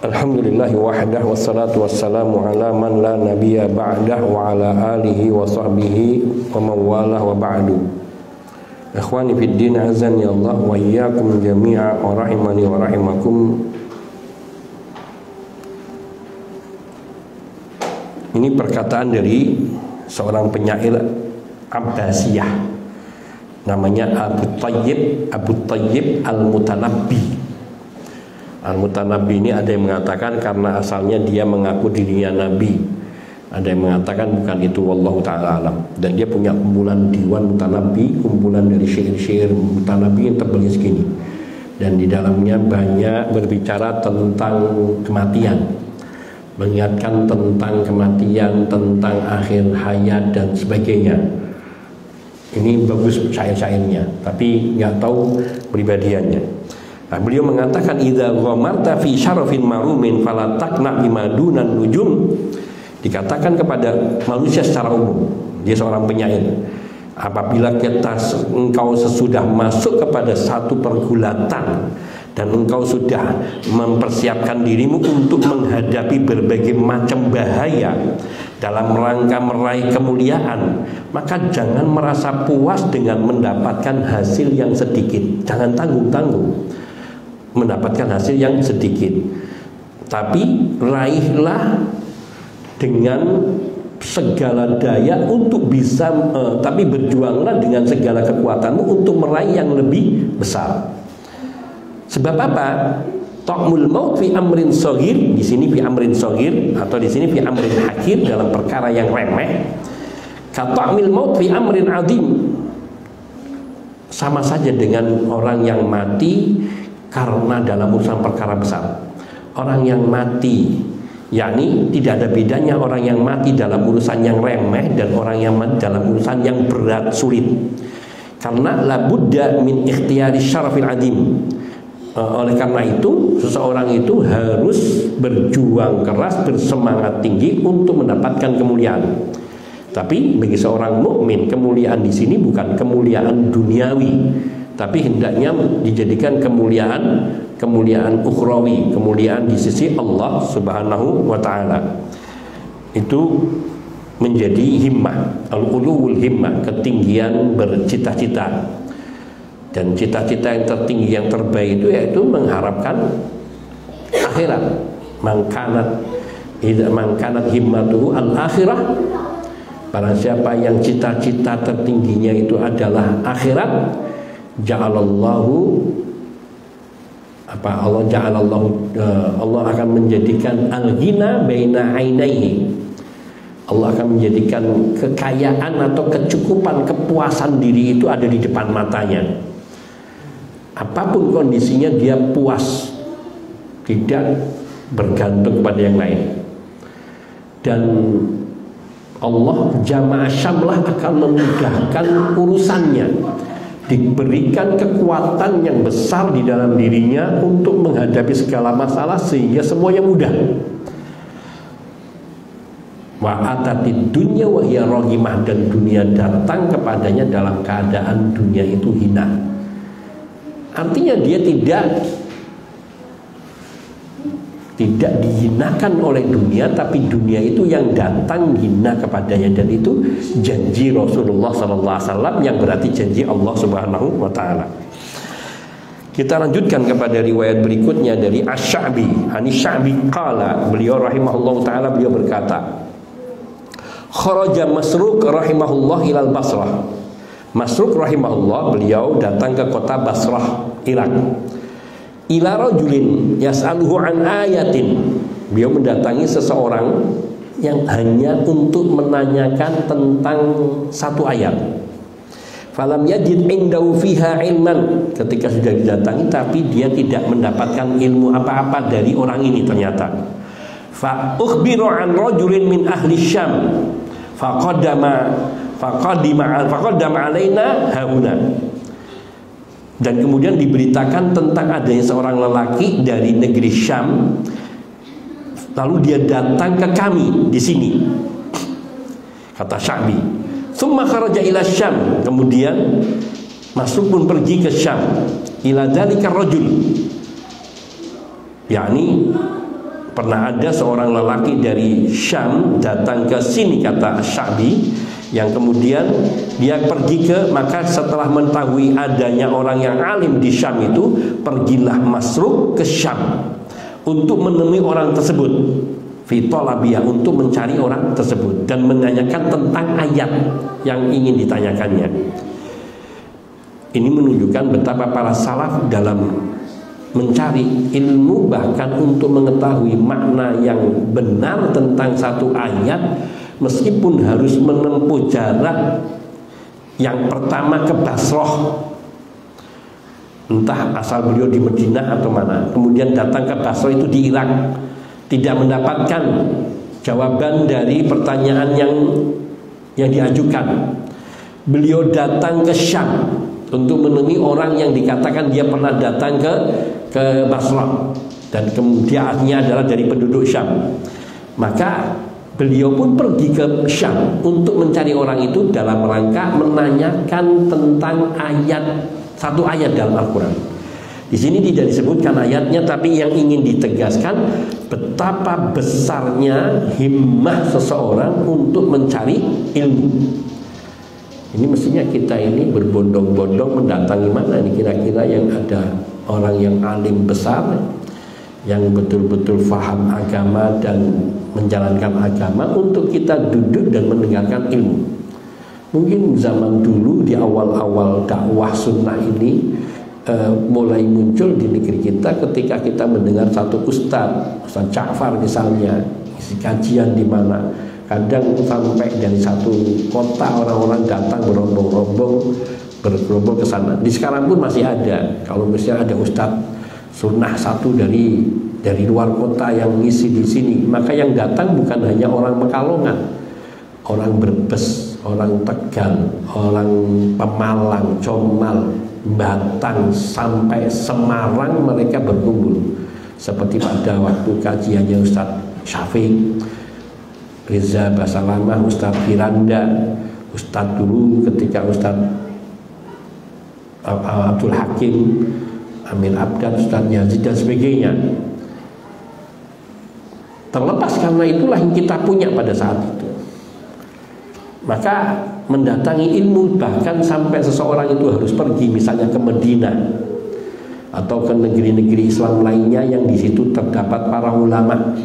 Alhamdulillahi wahdah wassalatu wassalamu ala man la nabiyya ba'dah wa ala alihi wa sahbihi wa mawalah wa ba'du. Ikhwani fid din, azani Allah wa iyyakum jami'a wa rahimani wa rahimakum. Ini perkataan dari seorang penyair Abbasiyah, namanya Abu Thayyib Al-Mutanabbi. Al-Mutanabbi ini ada yang mengatakan karena asalnya dia mengaku dirinya nabi, ada yang mengatakan bukan itu, wallahu ta'ala alam. Dan dia punya kumpulan diwan Mutanabbi, kumpulan dari syair-syair Mutanabbi yang tebalnya segini, dan di dalamnya banyak berbicara tentang kematian, mengingatkan tentang kematian, tentang akhir hayat dan sebagainya. Ini bagus syair-syairnya, tapi nggak tahu pribadiannya. Nah, beliau mengatakan idza ghamarta fi syarafin marumin fala taqna bima dunan nujum. Dikatakan kepada manusia secara umum, dia seorang penyair, apabila engkau sesudah masuk kepada satu pergulatan dan engkau sudah mempersiapkan dirimu untuk menghadapi berbagai macam bahaya dalam rangka meraih kemuliaan, maka jangan merasa puas dengan mendapatkan hasil yang sedikit. Jangan tanggung-tanggung mendapatkan hasil yang sedikit, tapi raihlah dengan segala daya untuk bisa, tapi berjuanglah dengan segala kekuatanmu untuk meraih yang lebih besar. Sebab apa? Ta'mul maut fi amrin shaghir, di sini fi amrin shaghir, atau di sini fi amrin hakir, dalam perkara yang remeh. Ka ta'mil maut fi amrin azim, sama saja dengan orang yang mati karena dalam urusan perkara besar. Orang yang mati, yakni tidak ada bedanya orang yang mati dalam urusan yang remeh dan orang yang mati dalam urusan yang berat, sulit. Karena la budda min ikhtiyari syarafil adim. Oleh karena itu, seseorang itu harus berjuang keras, bersemangat tinggi untuk mendapatkan kemuliaan. Tapi bagi seorang mukmin, kemuliaan di sini bukan kemuliaan duniawi, tapi hendaknya dijadikan kemuliaan ukhrawi, kemuliaan di sisi Allah Subhanahu wa ta'ala. Itu menjadi himmah, al-uluwul himmah, ketinggian bercita-cita. Dan cita-cita yang tertinggi, yang terbaik itu yaitu mengharapkan akhirat. Mangkanat himmatuhu al-akhirah, barang siapa yang cita-cita tertingginya itu adalah akhirat, ja'alallahu Allah akan menjadikan al-ghina baina ainaihi. Allah akan menjadikan kekayaan atau kecukupan, kepuasan diri itu ada di depan matanya. Apapun kondisinya dia puas, tidak bergantung pada yang lain. Dan Allah jama'a syamlah akan memudahkan urusannya, diberikan kekuatan yang besar di dalam dirinya untuk menghadapi segala masalah sehingga semuanya mudah. Wa atatid dunya wa hiya raghimah, dan dunia datang kepadanya dalam keadaan dunia itu hina. Artinya dia tidak dihinakan oleh dunia, tapi dunia itu yang datang hina kepadanya. Dan itu janji Rasulullah SAW, yang berarti janji Allah Subhanahu wa ta'ala. Kita lanjutkan kepada riwayat berikutnya dari Asy-Sya'bi. Asy-Sya'bi qala, beliau rahimahullah ta'ala, beliau berkata, kharaja Masruq rahimahullah ilal Basrah. Masruq rahimahullah, beliau datang ke kota Basrah, Irak. Ila rajulin yas'aluhu an ayatin, beliau mendatangi seseorang yang hanya untuk menanyakan tentang satu ayat. Falam yajid indahu fiha ilman, ketika sudah didatangi tapi dia tidak mendapatkan ilmu apa-apa dari orang ini ternyata. Fa ukhbiru an rajulin min ahli Syam faqaddama alaina hauna. Dan kemudian diberitakan tentang adanya seorang lelaki dari negeri Syam, lalu dia datang ke kami di sini, kata Sya'bi. Tsumma kharaja ila Syam, kemudian Masruq pun pergi ke Syam, ila dzalika rajul, yakni pernah ada seorang lelaki dari Syam datang ke sini, kata Syabi, yang kemudian dia pergi ke, maka setelah mengetahui adanya orang yang alim di Syam itu, pergilah Masruq ke Syam untuk menemui orang tersebut, fi talabiyah, untuk mencari orang tersebut dan menanyakan tentang ayat yang ingin ditanyakannya. Ini menunjukkan betapa para salaf dalam mencari ilmu, bahkan untuk mengetahui makna yang benar tentang satu ayat, meskipun harus menempuh jarak yang pertama ke Basrah, entah asal beliau di Madinah atau mana, kemudian datang ke Basrah itu di Irak, tidak mendapatkan jawaban dari pertanyaan yang diajukan. Beliau datang ke Syam untuk menemui orang yang dikatakan dia pernah datang ke Basrah, dan kemudiannya adalah dari penduduk Syam. Maka beliau pun pergi ke Syam untuk mencari orang itu dalam rangka menanyakan tentang satu ayat dalam Al-Quran. Di sini tidak disebutkan ayatnya, tapi yang ingin ditegaskan betapa besarnya himmah seseorang untuk mencari ilmu. Ini mestinya kita ini berbondong-bondong mendatangi mana nih kira-kira yang ada orang yang alim besar, yang betul-betul faham agama dan menjalankan agama, untuk kita duduk dan mendengarkan ilmu. Mungkin zaman dulu di awal-awal dakwah sunnah ini mulai muncul di negeri kita ketika kita mendengar satu Ustaz Ja'far misalnya isi kajian di mana. Kadang sampai dari satu kota orang-orang datang berombong-rombong, bergerombol ke sana. Di sekarang pun masih ada. Kalau misalnya ada Ustaz sunnah satu dari luar kota yang ngisi di sini, maka yang datang bukan hanya orang Pekalongan, orang Brebes, orang Tegal, orang Pemalang, Comal, Batang, sampai Semarang mereka berkumpul. Seperti pada waktu kajiannya Ustaz Syafiq, Reza Basalamah, Ustaz Firanda, Ustaz dulu ketika Ustaz Abdul Hakim, Amir Abdan, Ustaz Yazid dan sebagainya. Terlepas karena itulah yang kita punya pada saat itu. Maka mendatangi ilmu, bahkan sampai seseorang itu harus pergi misalnya ke Madinah atau ke negeri-negeri Islam lainnya yang di situ terdapat para ulama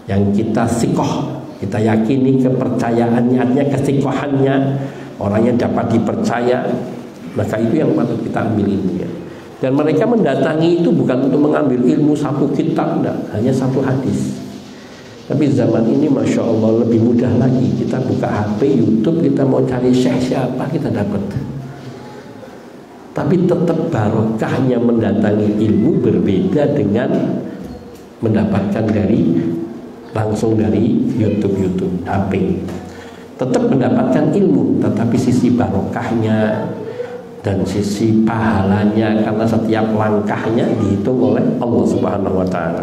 yang kita sikoh, kita yakini kepercayaannya, kesikohannya, orangnya dapat dipercaya, maka itu yang patut kita ambil ilmunya. Dan mereka mendatangi itu bukan untuk mengambil ilmu satu kitab, enggak, hanya satu hadis. Tapi zaman ini Masya Allah lebih mudah lagi. Kita buka HP, YouTube, kita mau cari syekh siapa, kita dapat. Tapi tetap barokahnya mendatangi ilmu berbeda dengan mendapatkan langsung dari YouTube, HP. Tetap mendapatkan ilmu, tetapi sisi barokahnya dan sisi pahalanya, karena setiap langkahnya dihitung oleh Allah Subhanahu wa Ta'ala.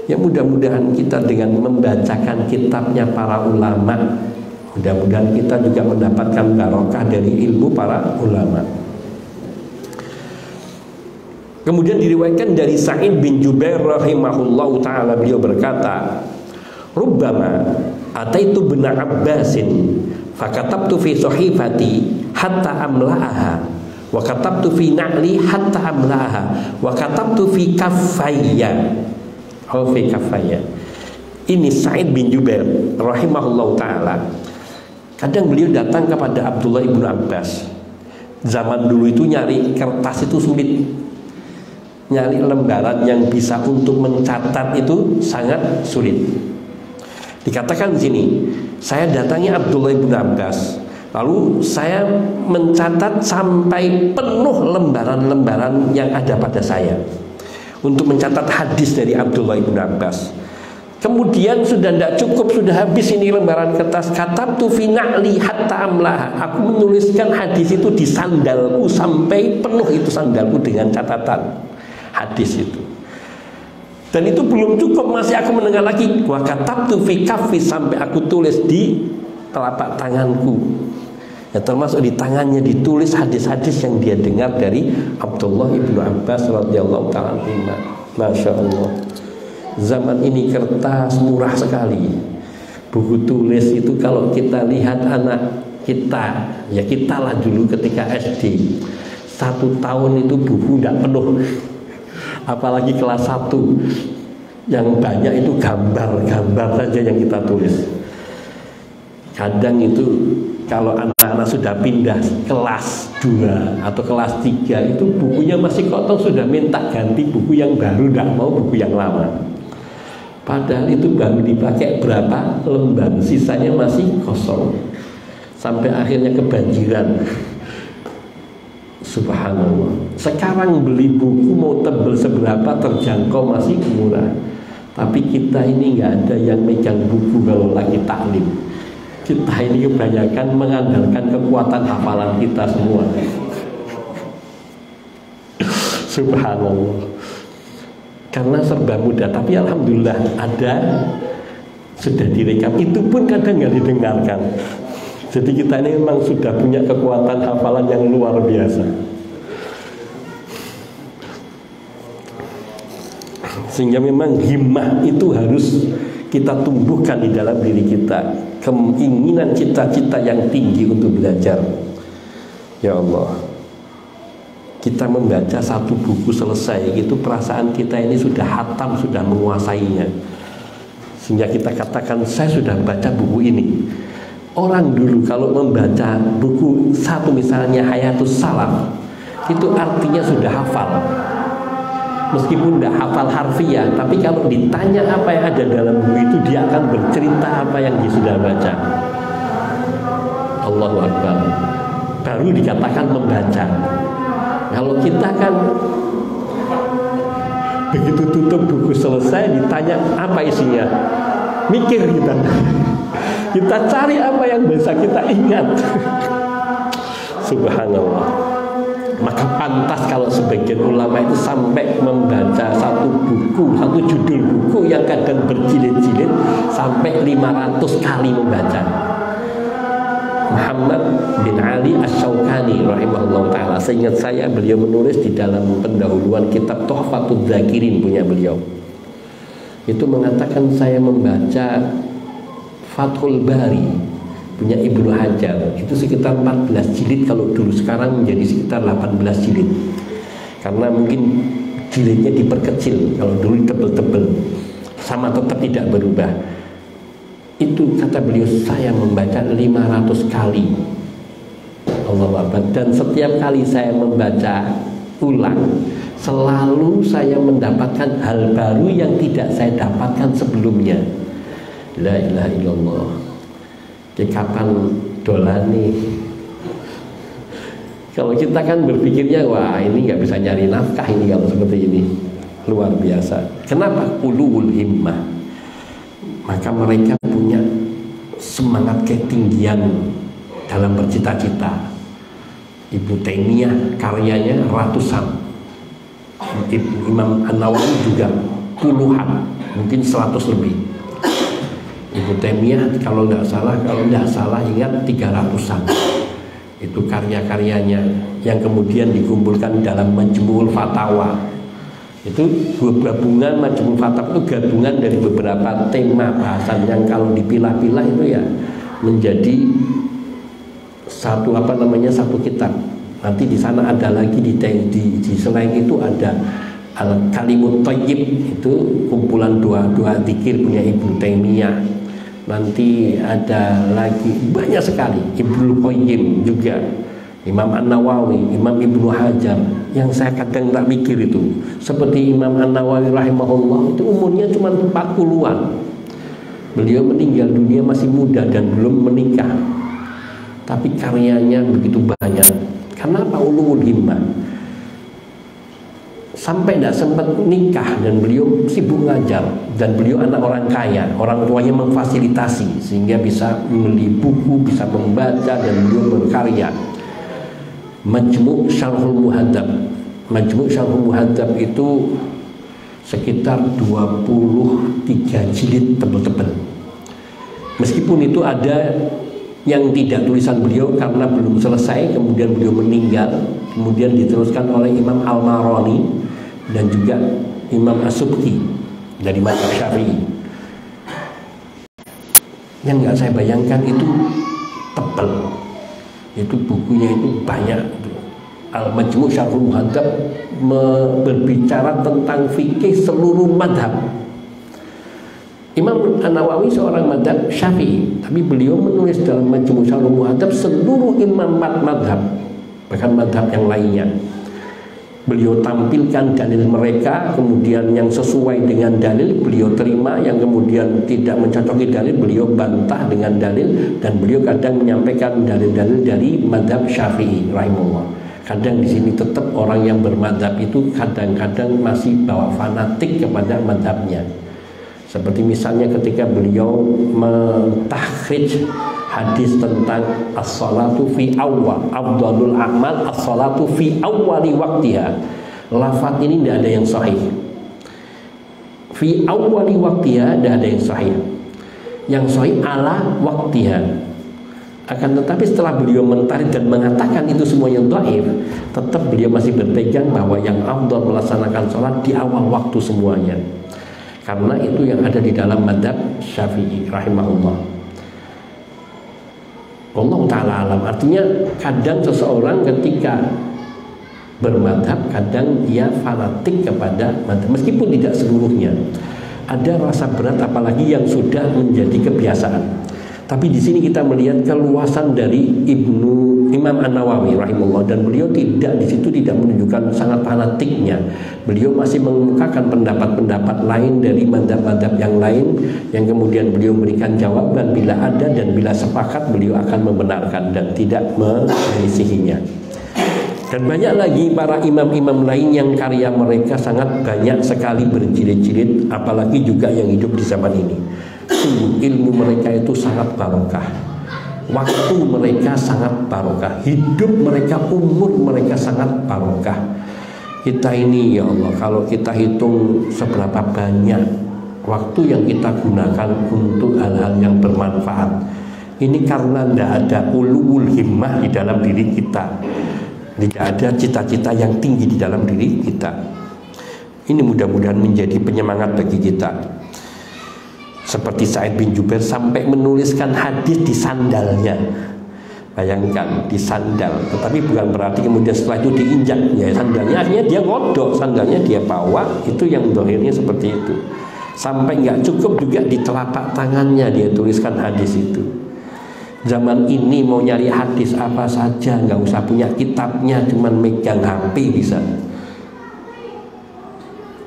Ya, mudah-mudahan kita dengan membacakan kitabnya para ulama, mudah-mudahan kita juga mendapatkan barokah dari ilmu para ulama. Kemudian diriwayatkan dari Sa'id bin Jubair rahimahullahu ta'ala, beliau berkata, Rubbama ataitu bin Abbasin fakatabtu fi sahifati hatta amla'aha wa katabtu fi na'li hatta amla'aha wa katabtu fi kaffayya. Ini Sa'id bin Jubair rahimahullahu ta'ala. Kadang beliau datang kepada Abdullah ibn Abbas. Zaman dulu itu nyari kertas itu sulit, nyari lembaran yang bisa untuk mencatat itu sangat sulit. Dikatakan di sini, saya datangi Abdullah ibn Abbas, lalu saya mencatat sampai penuh lembaran-lembaran yang ada pada saya untuk mencatat hadis dari Abdullah ibn Abbas. Kemudian sudah tidak cukup, sudah habis ini lembaran kertas. Katabtu fi na'li hatta amlaha. Aku menuliskan hadis itu di sandalku sampai penuh itu sandalku dengan catatan hadis itu. Dan itu belum cukup, masih aku mendengar lagi. Wa katabtu fi kaffi, sampai aku tulis di telapak tanganku. Ya, termasuk di tangannya ditulis hadis-hadis yang dia dengar dari Abdullah ibnu Abbas radhiyallahu ta'ala anhu. Masya Allah. Zaman ini kertas murah sekali. Buku tulis itu kalau kita lihat anak kita, ya kita lah dulu ketika SD, 1 tahun itu buku tidak penuh. Apalagi kelas 1, yang banyak itu gambar-gambar saja yang kita tulis. Kadang itu kalau anak-anak sudah pindah kelas 2 atau kelas 3, itu bukunya masih kotor, sudah minta ganti buku yang baru, tidak mau buku yang lama. Padahal itu baru dipakai berapa lembar, sisanya masih kosong. Sampai akhirnya kebanjiran. Subhanallah. Sekarang beli buku mau tebel seberapa terjangkau, masih murah. Tapi kita ini nggak ada yang megang buku kalau lagi taklim. Kita ini kebanyakan mengandalkan kekuatan hafalan kita semua. Subhanallah. Karena serba mudah, tapi alhamdulillah ada, sudah direkam. Itu pun kadang nggak didengarkan. Jadi kita ini memang sudah punya kekuatan hafalan yang luar biasa. Sehingga memang himmah itu harus kita tumbuhkan di dalam diri kita, keinginan cita-cita yang tinggi untuk belajar. Ya Allah, kita membaca satu buku selesai, itu perasaan kita ini sudah hatam, sudah menguasainya. Sehingga kita katakan, saya sudah baca buku ini. Orang dulu kalau membaca buku satu, misalnya Hayatus Salaf, itu artinya sudah hafal. Meskipun tidak hafal harfiah, tapi kalau ditanya apa yang ada dalam buku itu, dia akan bercerita apa yang dia sudah baca. Allahu Akbar. Baru dikatakan membaca. Kalau kita kan begitu tutup buku selesai, ditanya apa isinya, mikir kita. Kita cari apa yang bisa kita ingat. Subhanallah. Maka pantas kalau sebagian ulama itu sampai membaca satu buku, satu judul buku yang kadang berjilid-jilid, sampai 500 kali membaca. Muhammad bin Ali Asy-Syaukani rahimahullah ta'ala, seingat saya beliau menulis di dalam pendahuluan kitab Tuhfatul Dzakirin punya beliau, itu mengatakan saya membaca Fathul Bari punya Ibnu Hajar, itu sekitar 14 jilid kalau dulu, sekarang menjadi sekitar 18 jilid karena mungkin jilidnya diperkecil, kalau dulu tebel-tebel sama tetap tidak berubah. Itu kata beliau, saya membaca 500 kali. Allahu Akbar. Dan setiap kali saya membaca ulang, selalu saya mendapatkan hal baru yang tidak saya dapatkan sebelumnya. La ilaha illallah. Kapan dolani? Kalau kita kan berpikirnya, wah ini nggak bisa nyari nafkah ini kalau seperti ini. Luar biasa. Kenapa? Ulul himmah. Maka mereka punya semangat ketinggian dalam bercita-cita. Ibnu Taimiyah karyanya ratusan, Imam An-Nawawi juga puluhan, mungkin 100 lebih. Ibnu Taimiyah kalau tidak salah ingat 300-an. Itu karya-karyanya yang kemudian dikumpulkan dalam Majmu'ul Fatawa. Itu gabungan Majmu' Fatawa itu gabungan dari beberapa tema bahasan yang kalau dipilah-pilah itu ya menjadi satu satu kitab. Nanti di sana ada lagi di selain itu ada Al-Kalimut Thayyib, itu kumpulan doa-doa zikir punya Ibnu Taimiyah. Nanti ada lagi banyak sekali, Ibnu Qayyim juga, Imam An-Nawawi, Imam Ibnu Hajar. Yang saya kadang tak mikir itu, seperti Imam An-Nawawi rahimahullah, itu umurnya cuma 40-an. Beliau meninggal dunia masih muda dan belum menikah, tapi karyanya begitu banyak. Kenapa? Ulul himmah. Sampai tidak sempat nikah dan beliau sibuk ngajar, dan beliau anak orang kaya, orang tuanya memfasilitasi sehingga bisa membeli buku, bisa membaca, dan beliau berkarya. Majmu' Syarhul Muhadzab. Majmu' Syarhul Muhadzab itu sekitar 23 jilid tebel-tebel. Meskipun itu ada yang tidak tulisan beliau karena belum selesai, kemudian beliau meninggal, kemudian diteruskan oleh Imam Al-Marani dan juga Imam As-Subki. dari mazhab Syafi'i. Yang nggak saya bayangkan itu tebal, itu bukunya itu banyak. Al-Majmu' Syarhul Muhadzab berbicara tentang fikih seluruh madhab. Imam An-Nawawi seorang madhab Syafi'i, tapi beliau menulis dalam Majmu' Syarhul Muhadzab seluruh imam madhab, bahkan madhab yang lainnya. Beliau tampilkan dalil mereka, kemudian yang sesuai dengan dalil beliau terima, yang kemudian tidak mencocoki dalil beliau bantah dengan dalil, dan beliau kadang menyampaikan dalil-dalil dari madhab Syafi'i rahimahullah. Kadang di sini tetap orang yang bermadhab itu kadang-kadang masih bawa fanatik kepada madhabnya. Seperti misalnya ketika beliau mentakhrij hadis tentang as-salatu fi awwal afdalul a'mal as-salatu fi awwali waqtiha. Lafaz ini tidak ada yang sahih. Fi awwali waqtiha tidak ada yang sahih. Yang sahih ala waqtiha. Akan tetapi setelah beliau mentarik dan mengatakan itu semuanya dhaif, tetap beliau masih berpegang bahwa yang afdal melaksanakan sholat di awal waktu semuanya. Karena itu yang ada di dalam madhab Syafi'i rahimahullah. Allah Ta'ala alam. Artinya kadang seseorang ketika bermadhab, kadang dia fanatik kepada madhab, meskipun tidak seluruhnya. Ada rasa berat apalagi yang sudah menjadi kebiasaan. Tapi di sini kita melihat keluasan dari Imam An-Nawawi rahimahullah, dan beliau tidak di situ tidak menunjukkan sangat fanatiknya. Beliau masih mengemukakan pendapat-pendapat lain dari madhab-madhab yang lain, yang kemudian beliau memberikan jawaban bila ada, dan bila sepakat beliau akan membenarkan dan tidak menyelisihinya. Dan banyak lagi para imam-imam lain yang karya mereka sangat banyak sekali berjilid-jilid, apalagi juga yang hidup di zaman ini. Sungguh ilmu mereka itu sangat barokah, waktu mereka sangat barokah, hidup mereka, umur mereka sangat barokah. Kita ini ya Allah, kalau kita hitung seberapa banyak waktu yang kita gunakan untuk hal-hal yang bermanfaat, ini karena tidak ada ulul himmah di dalam diri kita, tidak ada cita-cita yang tinggi di dalam diri kita. Ini mudah-mudahan menjadi penyemangat bagi kita. Seperti Sa'id bin Jubair sampai menuliskan hadis di sandalnya. Bayangkan, di sandal. Tetapi bukan berarti kemudian setelah itu diinjak ya sandalnya, akhirnya dia ngodok sandalnya, dia bawa. Itu yang dohirnya seperti itu. Sampai nggak cukup juga di telapak tangannya dia tuliskan hadis itu. Zaman ini mau nyari hadis apa saja, nggak usah punya kitabnya, cuman megang HP bisa.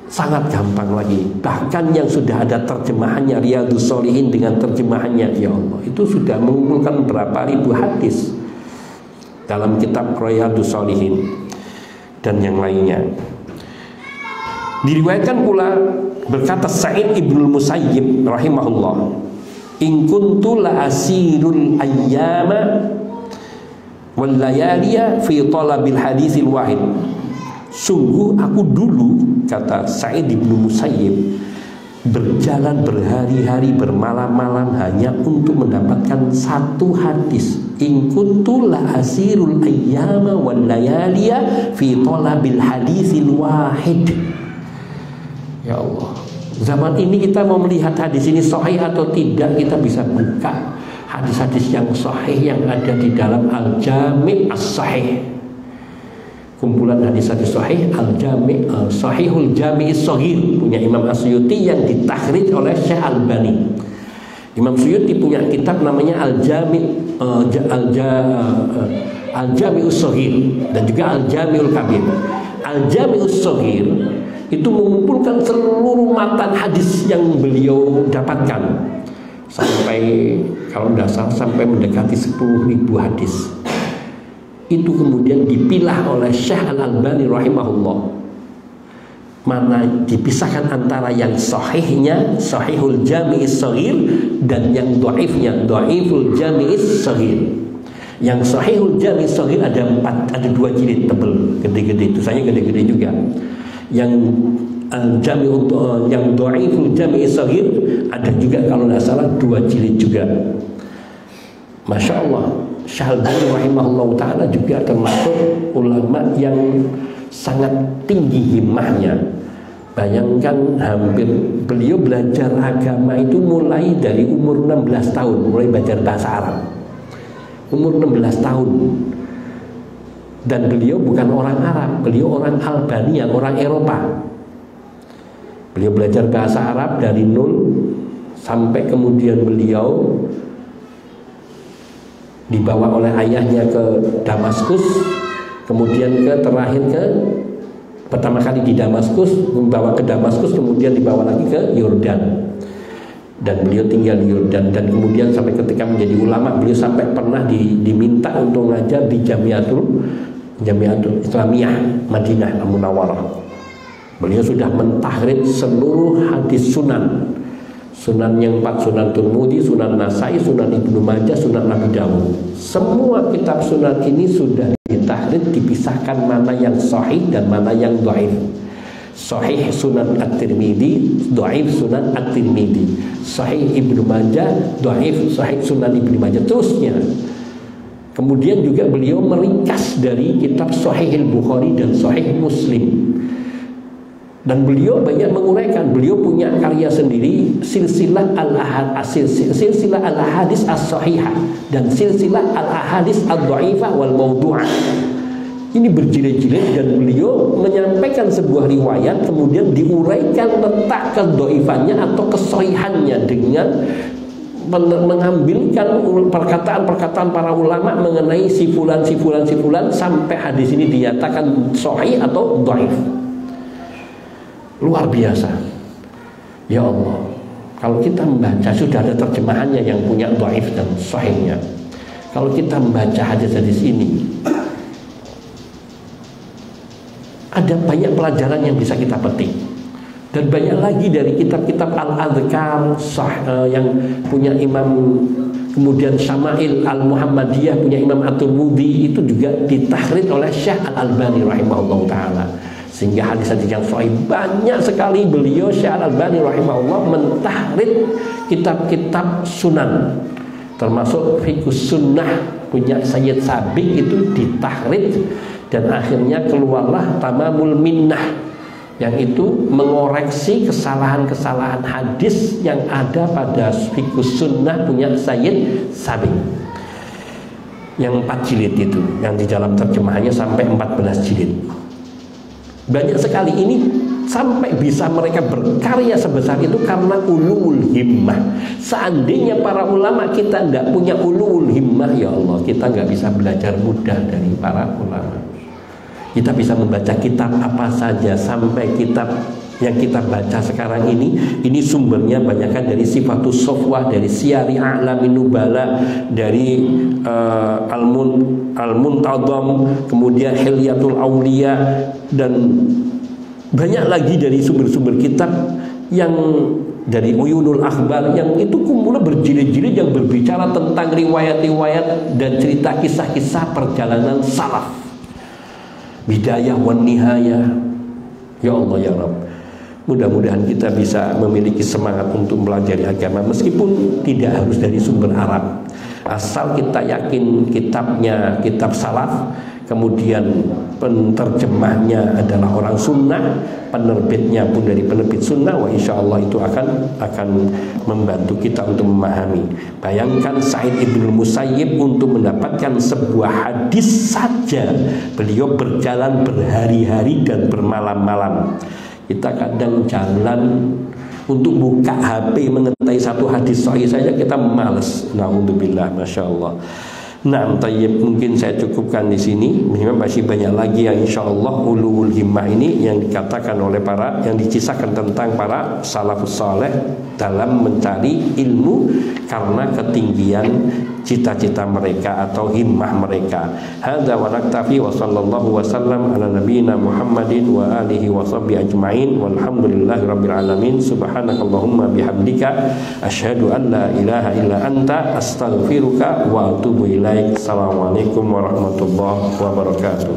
Sangat gampang lagi. Bahkan yang sudah ada terjemahannya, Riyadhus Shalihin dengan terjemahannya, ya Allah, itu sudah mengumpulkan berapa ribu hadis dalam kitab Riyadhus Shalihin dan yang lainnya. Diriwayatkan pula berkata Sa'id ibnul Musayyib rahimahullah, in kuntu la asirul ayyama wal layaliya fi talabil hadisil wahid. Sungguh aku dulu, kata Sa'id bin Musayyib, berjalan berhari-hari bermalam-malam hanya untuk mendapatkan satu hadis. In kuntu la asirul ayyama wal layaliya fi talabil hadisil wahid. Ya Allah, zaman ini kita mau melihat hadis ini sahih atau tidak, kita bisa buka hadis-hadis yang sahih yang ada di dalam Al-Jami' As-Sahih, kumpulan hadis-hadis sahih Al-Jami' Sahihul Jami' As-Shaghir punya Imam As-Suyuti yang ditakhrij oleh Syekh Albani. Imam Suyuti punya kitab namanya Al-Jami' Al-Jami' As-Shaghir dan juga Al-Jami'ul Kabir. Al-Jami' As-Shaghir itu mengumpulkan seluruh matan hadis yang beliau dapatkan, sampai kalau tidak salah sampai mendekati 10.000 hadis. Itu kemudian dipilah oleh Syekh Al-Albani rahimahullah, mana dipisahkan antara yang sahihnya Sahihul Jami'is Shaghir dan yang dhaifnya Dhaiful Jami'is Shaghir. Yang Sahihul Jami'is Shaghir ada 2 jilid tebal, gede-gede, itu saya gede-gede juga. Yang yang Dhaiful Jami'is Shaghir ada juga kalau tidak salah 2 jilid juga. Masya Allah, Syalbani rahimahullah ta'ala juga termasuk ulama yang sangat tinggi himmahnya. Bayangkan beliau belajar agama itu mulai dari umur 16 tahun, mulai belajar bahasa Arab. Umur 16 tahun. Dan beliau bukan orang Arab, beliau orang Albania, orang Eropa. Beliau belajar bahasa Arab dari nol sampai kemudian beliau dibawa oleh ayahnya ke Damaskus, kemudian terakhir pertama kali di Damaskus, membawa ke Damaskus, kemudian dibawa lagi ke Yordan, dan beliau tinggal di Yordan, dan kemudian sampai ketika menjadi ulama beliau sampai pernah diminta untuk ngajar di Jamiatul Islamiyah Madinah Al-Munawwarah. Beliau sudah mentahrid seluruh hadis sunan yang 4, Sunan Tirmidzi, Sunan Nasai, Sunan Ibnu Majah, Sunan Abi Dawud. Semua kitab sunan ini sudah ditahrid, dipisahkan mana yang sahih dan mana yang dhaif. Sahih Sunan At-Tirmidzi, dhaif Sunan At-Tirmidzi. Sahih Ibnu Majah, dhaif Sahih Sunan Ibnu Majah, terusnya. Kemudian juga beliau meringkas dari kitab Sahih Al-Bukhari dan Sahih Muslim. Dan beliau banyak menguraikan. Beliau punya karya sendiri, silsilah al-ahadis as-sahihah dan silsilah al-ahadis ad-dhaifah wal mawdu'ah. Ini berjilid-jilid, dan beliau menyampaikan sebuah riwayat kemudian diuraikan letak kedhaifannya atau kesahihannya dengan mengambilkan perkataan-perkataan para ulama mengenai si fulan sampai hadis ini dinyatakan sahih atau dhaif. Luar biasa. Ya Allah, kalau kita membaca, sudah ada terjemahannya yang punya dhaif dan sahihnya. Kalau kita membaca hadis-hadis ini, ada banyak pelajaran yang bisa kita petik. Dan banyak lagi dari kitab-kitab Al-Adhkar yang punya Imam, kemudian Syama'il Al-Muhammadiyah punya Imam At-Tirmidzi, itu juga ditahrid oleh Syekh Al-Albani rahimahullah ta'ala. Sehingga hadis-hadis yang sahih banyak sekali. Beliau Syekh Al-Albani rahimahullah mentahrid kitab-kitab sunan, termasuk Fiqhus Sunnah punya Sayyid Sabiq itu ditahrid, dan akhirnya keluarlah Tamamul Minnah, yang itu mengoreksi kesalahan-kesalahan hadis yang ada pada Fiqhus Sunnah punya Sayyid Sabiq, yang 4 jilid itu, yang di dalam terjemahannya sampai 14 jilid. Banyak sekali. Ini sampai bisa mereka berkarya sebesar itu karena ulul himmah. Seandainya para ulama kita tidak punya ulul himmah, ya Allah, kita nggak bisa belajar mudah dari para ulama. Kita bisa membaca kitab apa saja, sampai kitab yang kita baca sekarang ini sumbernya banyakkan dari Sifatus Sofwah, dari Siyari A'lamin Nubala, dari Al-Muntadham, kemudian Hilyatul Auliya, dan banyak lagi dari sumber-sumber kitab yang dari Uyunul Akhbar, yang itu kumpulan berjilid-jilid yang berbicara tentang riwayat-riwayat dan cerita kisah-kisah perjalanan salaf, bidayah wan nihayah. Ya Allah ya Rabb, mudah-mudahan kita bisa memiliki semangat untuk mempelajari agama, meskipun tidak harus dari sumber Arab, asal kita yakin kitabnya kitab salaf, kemudian penterjemahnya adalah orang sunnah, penerbitnya pun dari penerbit sunnah, wa insya Allah itu akan membantu kita untuk memahami. Bayangkan Sa'id Ibnul Musayyib untuk mendapatkan sebuah hadis saja beliau berjalan berhari-hari dan bermalam-malam. Kita kadang jalan untuk buka HP mengetahui satu hadis sahih saja kita malas. Na'udzubillah, masya Allah. Nah, tayyib, mungkin saya cukupkan di sini. Memang masih banyak lagi yang insya Allah ulul himmah ini yang dikatakan oleh yang dikisahkan tentang para salafus saleh dalam mencari ilmu karena ketinggian cita-cita mereka atau himmah mereka. Hadza wa naktafi wa sallallahu wasallam ala nabiyyina Muhammadin wa alihi wa sahbihi ajma'in walhamdulillahi rabbil alamin. Subhanakallahumma bihamdika asyhadu an la ilaha illa anta astaghfiruka wa atubu ilaik. Assalamualaikum warahmatullahi wabarakatuh.